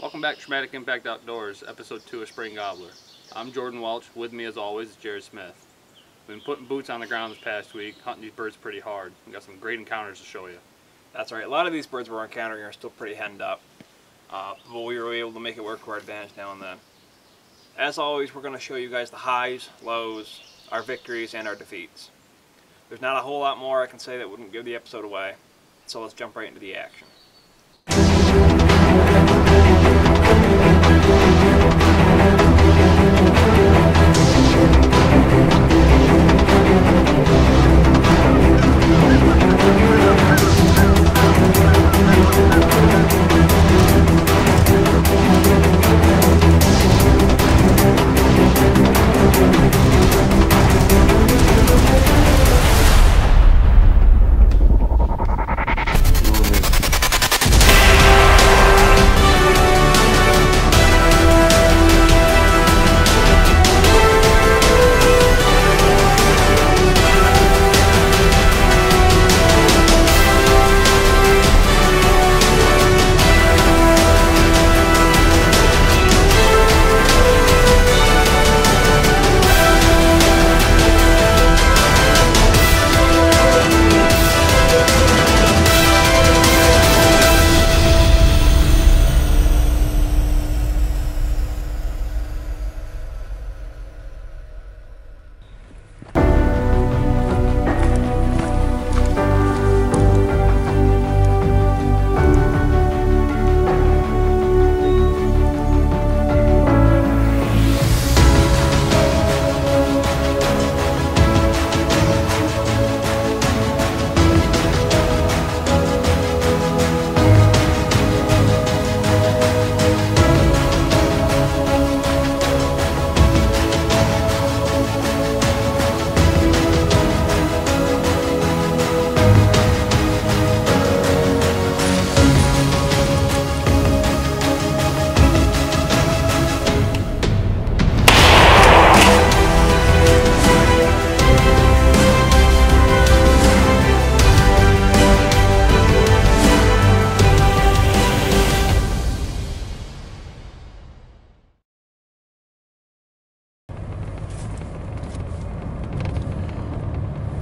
Welcome back to Traumatic Impact Outdoors, Episode 2 of Spring Gobbler. I'm Jordan Welch. With me as always is Jared Smith. We've been putting boots on the ground this past week, hunting these birds pretty hard. We've got some great encounters to show you. That's right. A lot of these birds we're encountering are still pretty henned up. But we were able to make it work to our advantage now and then. As always, we're going to show you guys the highs, lows, our victories, and our defeats. There's not a whole lot more I can say that wouldn't give the episode away, so let's jump right into the action.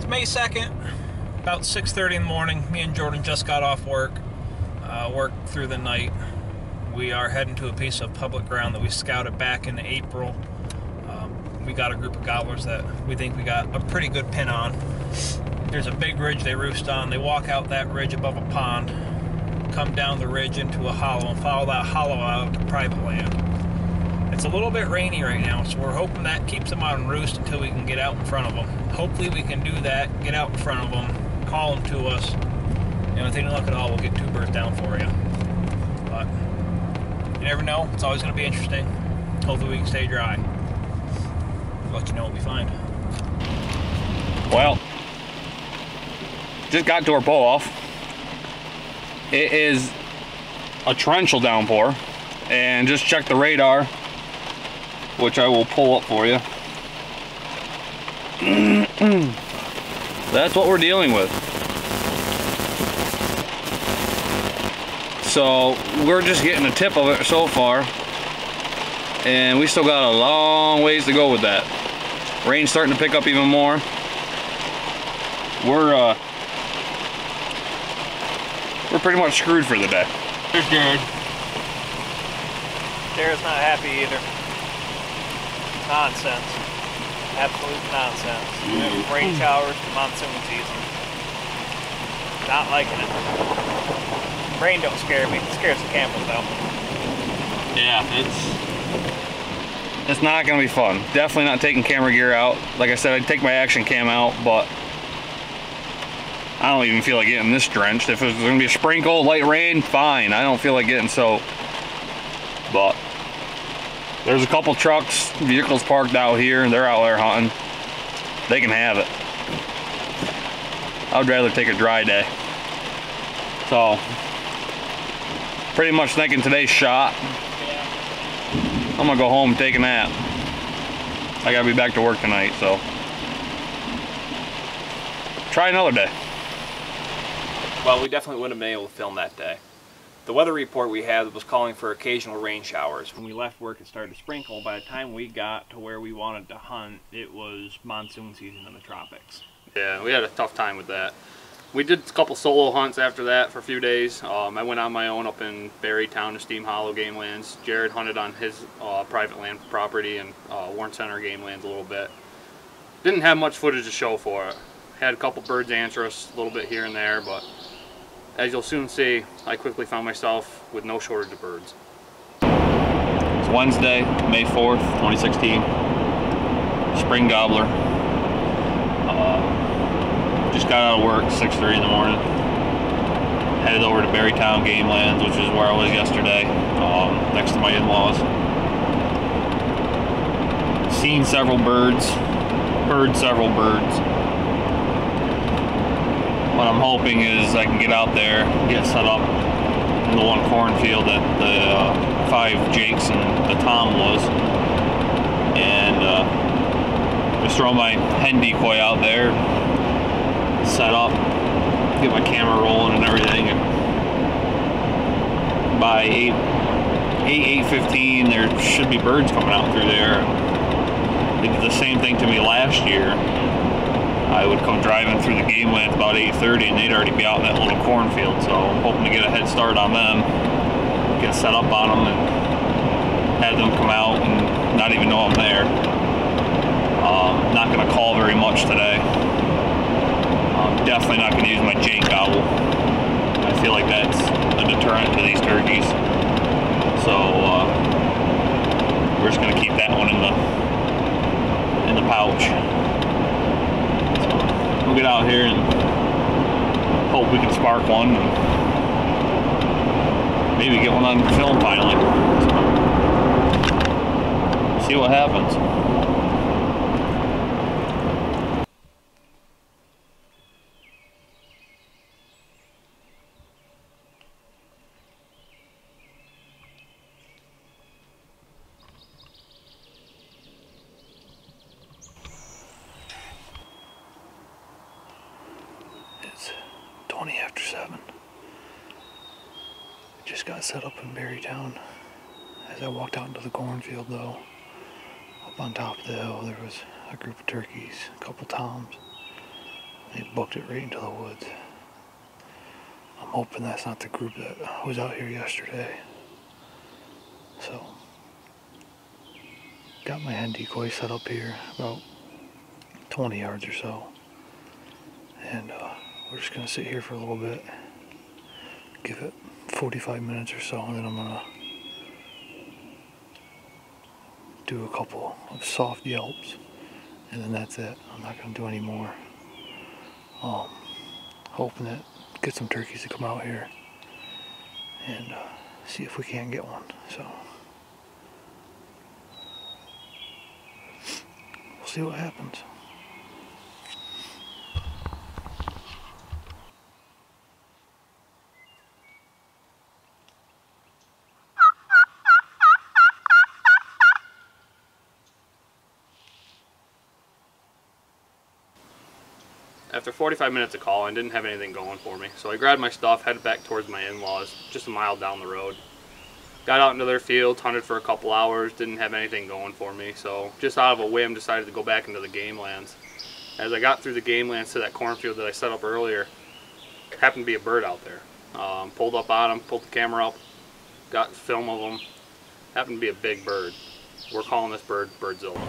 May 2nd, about 6:30 in the morning. Me and Jordan just got off work, worked through the night. We are heading to a piece of public ground that we scouted back in April. We got a group of gobblers that we think we got a pretty good pin on. There's a big ridge they roost on. They walk out that ridge above a pond, come down the ridge into a hollow, and follow that hollow out to private land. It's a little bit rainy right now, so we're hoping that keeps them out on roost until we can get out in front of them. Hopefully we can do that, get out in front of them, call them to us, and with any luck at all, we'll get 2 birds down for you. But you never know, it's always going to be interesting. Hopefully we can stay dry. We'll let you know what we find. Well, just got to our pull off. It is a torrential downpour, and just check the radar, which I will pull up for you. That's what we're dealing with. So we're just getting the tip of it so far, and we still got a long ways to go with that. Rain's starting to pick up even more. We're pretty much screwed for the day. There's Jared. Jared's not happy either. Nonsense. Absolute nonsense. We have rain showers for monsoon season. Not liking it. Rain don't scare me. It scares the campers though. Yeah, it's not gonna be fun. Definitely not taking camera gear out. Like I said, I'd take my action cam out, but I don't even feel like getting this drenched. If it was gonna be a sprinkle, light rain, fine. I don't feel like getting soaked. But there's a couple trucks, vehicles parked out here, and they're out there hunting. They can have it. I would rather take a dry day. So, pretty much thinking today's shot. I'm gonna go home and take a nap. I gotta be back to work tonight, so try another day. Well, we definitely wouldn't have been able to film that day. The weather report we had was calling for occasional rain showers. When we left work, it started to sprinkle. By the time we got to where we wanted to hunt, it was monsoon season in the tropics. Yeah, we had a tough time with that. We did a couple solo hunts after that for a few days. I went on my own up in Berrytown to Steam Hollow Game Lands. Jared hunted on his private land property and Warren Center Game Lands a little bit. Didn't have much footage to show for it. Had a couple birds answer us a little bit here and there, but as you'll soon see, I quickly found myself with no shortage of birds. It's Wednesday, May 4th, 2016. Spring gobbler. Just got out of work, 6:30 in the morning. Headed over to Berrytown Game Lands, which is where I was yesterday, next to my in-laws. Seen several birds, heard several birds. What I'm hoping is I can get out there, get set up in the one cornfield that the 5 Jakes and the Tom was, and just throw my hen decoy out there, set up, get my camera rolling and everything, and by 8:15 there should be birds coming out through there. They did the same thing to me last year. I would come driving through the game land about 8:30 and they'd already be out in that little cornfield, so I'm hoping to get a head start on them, get set up on them and have them come out and not even know I'm there. Not going to call very much today. Definitely not going to use my Jake gobble. I feel like that's a deterrent to these turkeys. So we're just going to keep that one in the pouch. So we'll get out here and hope we can spark one and maybe get one on film finally. So, see what happens. It's 20 after 7. Just got set up in Berrytown. As I walked out into the cornfield though, up on top of the hill there was a group of turkeys, a couple toms. They booked it right into the woods. I'm hoping that's not the group that was out here yesterday. So, got my hen decoy set up here about 20 yards or so. And we're just gonna sit here for a little bit, give it 45 minutes or so, and then I'm gonna do a couple of soft yelps, and then that's it. I'm not gonna do any more. Hoping that get some turkeys to come out here and see if we can get one. So we'll see what happens. After 45 minutes of calling, didn't have anything going for me. So I grabbed my stuff, headed back towards my in-laws, just a mile down the road. Got out into their fields, hunted for a couple hours, didn't have anything going for me. So just out of a whim, decided to go back into the game lands. As I got through the game lands to that cornfield that I set up earlier, happened to be a bird out there. Pulled up on him, pulled the camera up, got film of him. Happened to be a big bird. We're calling this bird Birdzilla.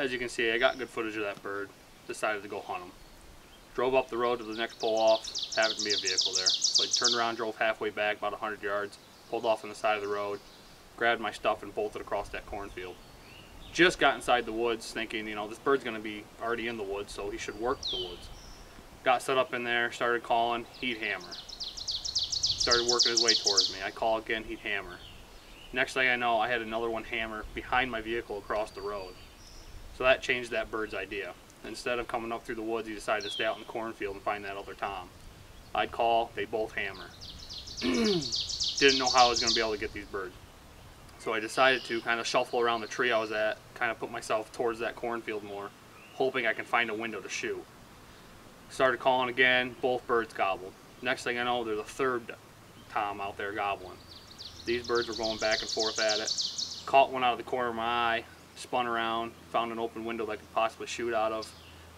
as you can see, I got good footage of that bird. Decided to go hunt him. Drove up the road to the next pull off, happened to be a vehicle there. So I turned around, drove halfway back, about 100 yards, pulled off on the side of the road, grabbed my stuff and bolted across that cornfield. Just got inside the woods thinking, you know, this bird's gonna be already in the woods, so he should work the woods. Got set up in there, started calling, he'd hammer. Started working his way towards me. I call again, he'd hammer. Next thing I know, I had another one hammer behind my vehicle across the road. So that changed that bird's idea. Instead of coming up through the woods, he decided to stay out in the cornfield and find that other tom. I'd call, they both hammer. Didn't know how I was going to be able to get these birds. So I decided to kind of shuffle around the tree I was at, kind of put myself towards that cornfield more, hoping I can find a window to shoot. Started calling again, both birds gobbled. Next thing I know, there's a third tom out there gobbling. These birds were going back and forth at it. Caught one out of the corner of my eye, spun around, found an open window that I could possibly shoot out of,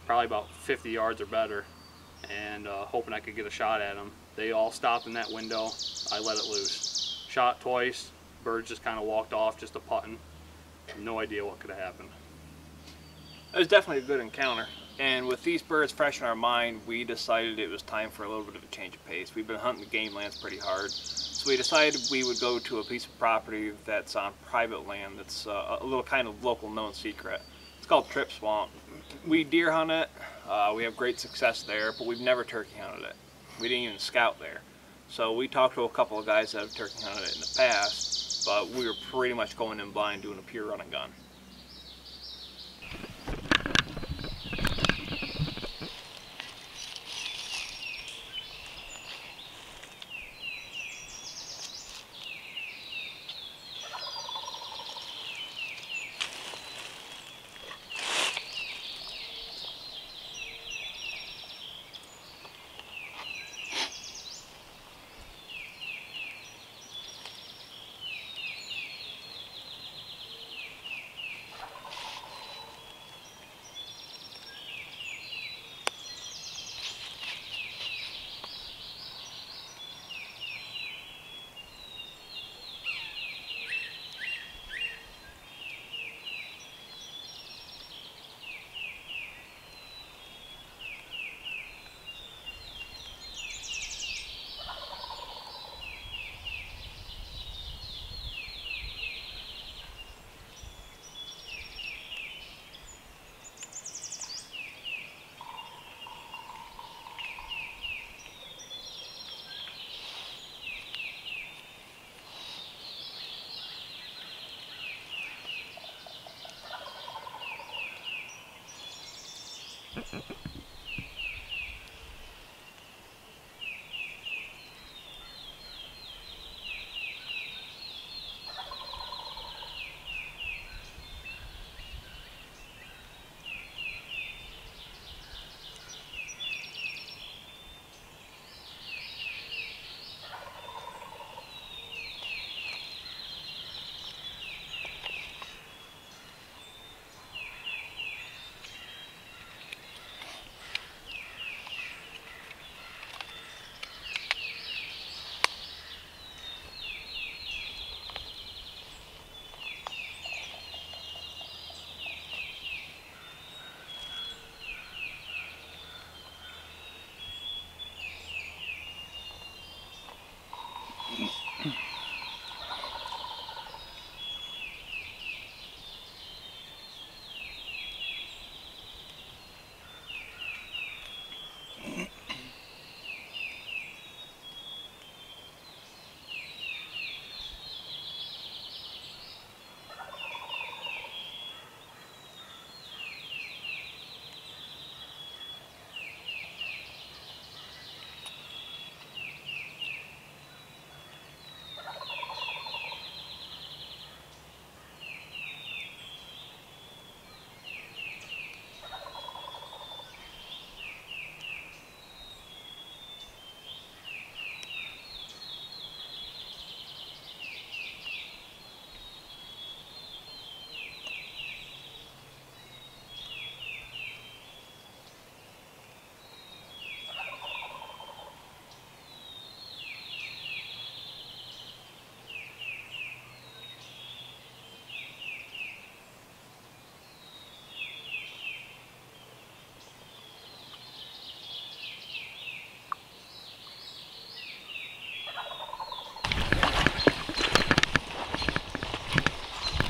probably about 50 yards or better, and hoping I could get a shot at them. They all stopped in that window. I let it loose. Shot twice, birds just kind of walked off, just a putting. No idea what could have happened. It was definitely a good encounter. And with these birds fresh in our mind, we decided it was time for a little bit of a change of pace. We've been hunting the game lands pretty hard. So we decided we would go to a piece of property that's on private land that's a little kind of local known secret. It's called Trip Swamp. We deer hunt it, we have great success there, but we've never turkey hunted it. We didn't even scout there. So we talked to a couple of guys that have turkey hunted it in the past, but we were pretty much going in blind doing a pure run and gun.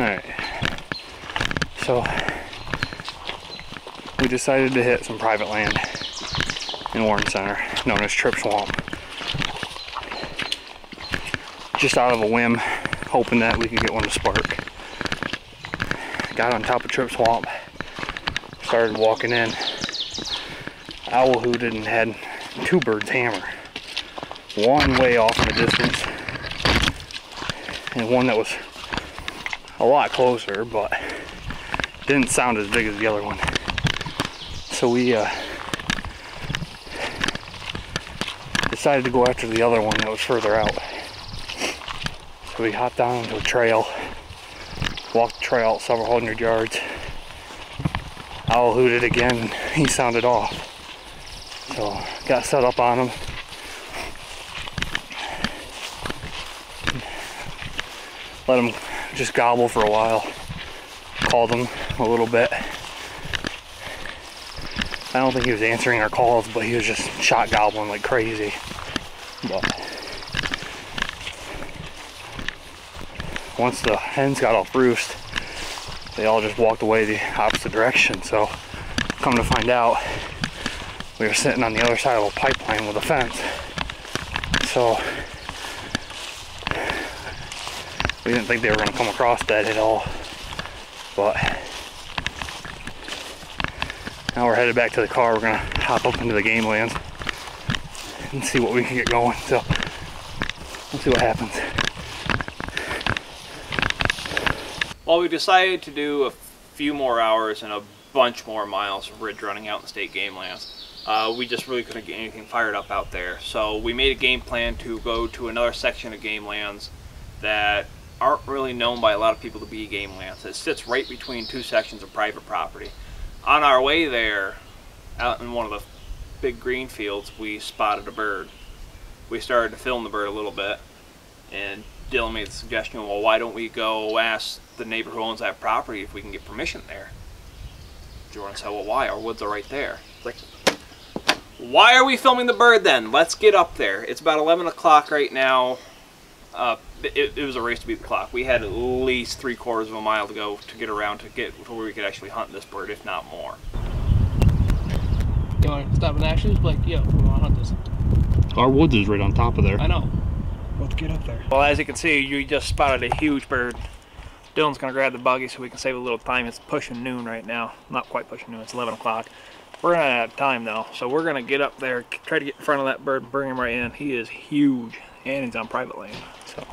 Alright, so we decided to hit some private land in Warren Center, known as Trip Swamp. Just out of a whim, hoping that we could get one to spark. Got on top of Trip Swamp, started walking in. Owl hooted and had two birds hammer. One way off in the distance, and one that was a lot closer, but didn't sound as big as the other one. So we decided to go after the other one that was further out. So we hopped down into a trail, walked the trail out several hundred yards. Owl hooted again, he sounded off. So got set up on him. Let him just gobble for a while. Called him a little bit. I don't think he was answering our calls, but he was just shot gobbling like crazy. But once the hens got off roost, they all just walked away the opposite direction. So come to find out, we were sitting on the other side of a pipeline with a fence. So we didn't think they were going to come across that at all. But now we're headed back to the car. We're going to hop up into the game lands and see what we can get going. So let's see what happens. Well, we decided to do a few more hours and a bunch more miles of ridge running out in the state game lands. We just really couldn't get anything fired up out there. So we made a game plan to go to another section of game lands that aren't really known by a lot of people to be game lands. It sits right between two sections of private property. On our way there, out in one of the big green fields, we spotted a bird. We started to film the bird a little bit, and Dylan made the suggestion, well, why don't we go ask the neighbor who owns that property if we can get permission there? Jordan said, well, why? Our woods are right there. It's like, why are we filming the bird then? Let's get up there. It's about 11 o'clock right now. It was a race to beat the clock. We had at least 3/4 of a mile to go to get around to get to where we could actually hunt this bird, if not more. You want to stop in action? Just be like, yo, we want to hunt this. Our woods is right on top of there. I know. Let's get up there. Well, as you can see, you just spotted a huge bird. Dylan's going to grab the buggy so we can save a little time. It's pushing noon right now. Not quite pushing noon, it's 11 o'clock. We're running out of time though, so we're going to get up there, try to get in front of that bird, bring him right in. He is huge, and he's on private land. So.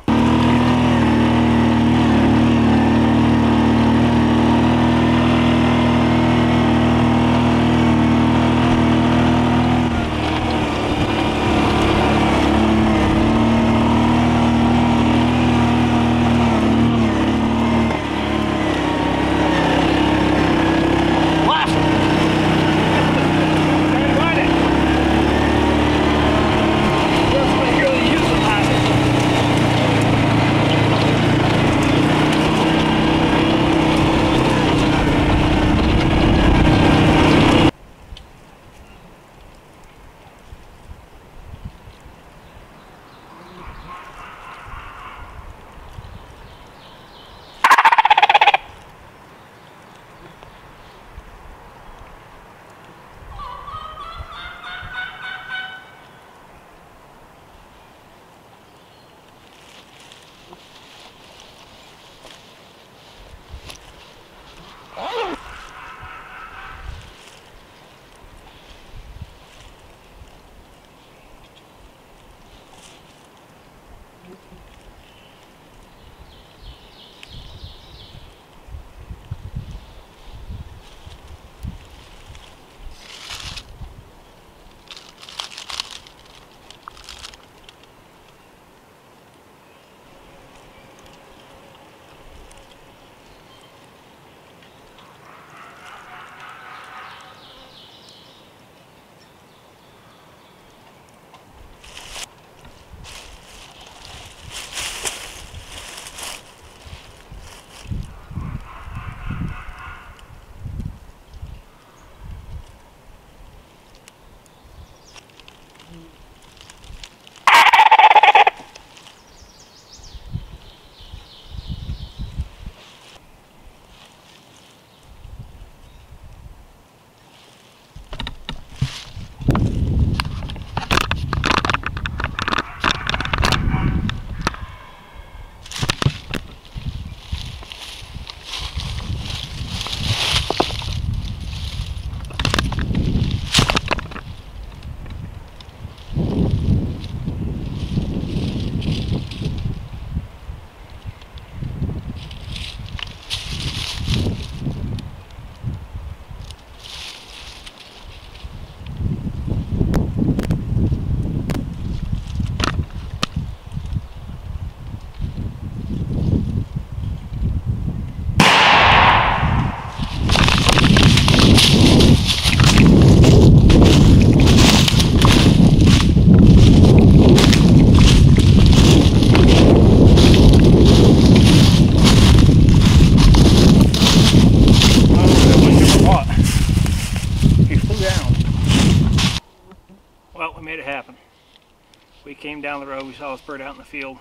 came down the road, we saw this bird out in the field.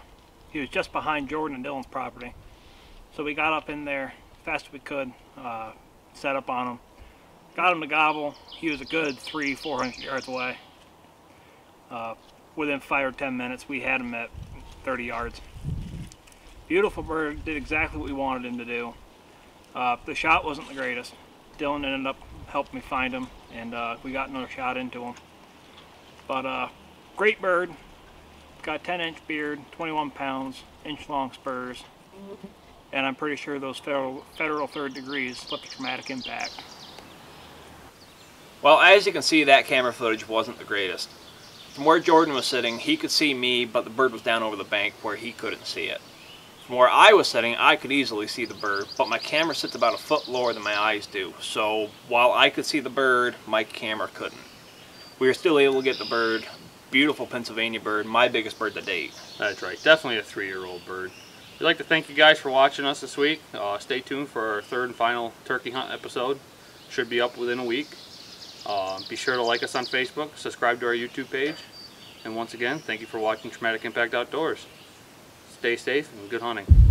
He was just behind Jordan and Dylan's property. So we got up in there as fast as we could, set up on him. Got him to gobble. He was a good 300-400 yards away. Within 5 or 10 minutes, we had him at 30 yards. Beautiful bird, did exactly what we wanted him to do. The shot wasn't the greatest. Dylan ended up helping me find him, and we got another shot into him. But great bird. Got 10-inch beard, 21 pounds, inch-long spurs, and I'm pretty sure those federal third degrees left a traumatic impact. Well, as you can see, that camera footage wasn't the greatest. From where Jordan was sitting, he could see me, but the bird was down over the bank where he couldn't see it. From where I was sitting, I could easily see the bird, but my camera sits about a foot lower than my eyes do, so while I could see the bird, my camera couldn't. We were still able to get the bird. Beautiful Pennsylvania bird, my biggest bird to date. That's right, definitely a 3-year-old bird. We'd like to thank you guys for watching us this week. Stay tuned for our 3rd and final turkey hunt episode. Should be up within a week. Be sure to like us on Facebook, subscribe to our YouTube page, and once again, thank you for watching Traumatic Impact Outdoors. Stay safe and good hunting.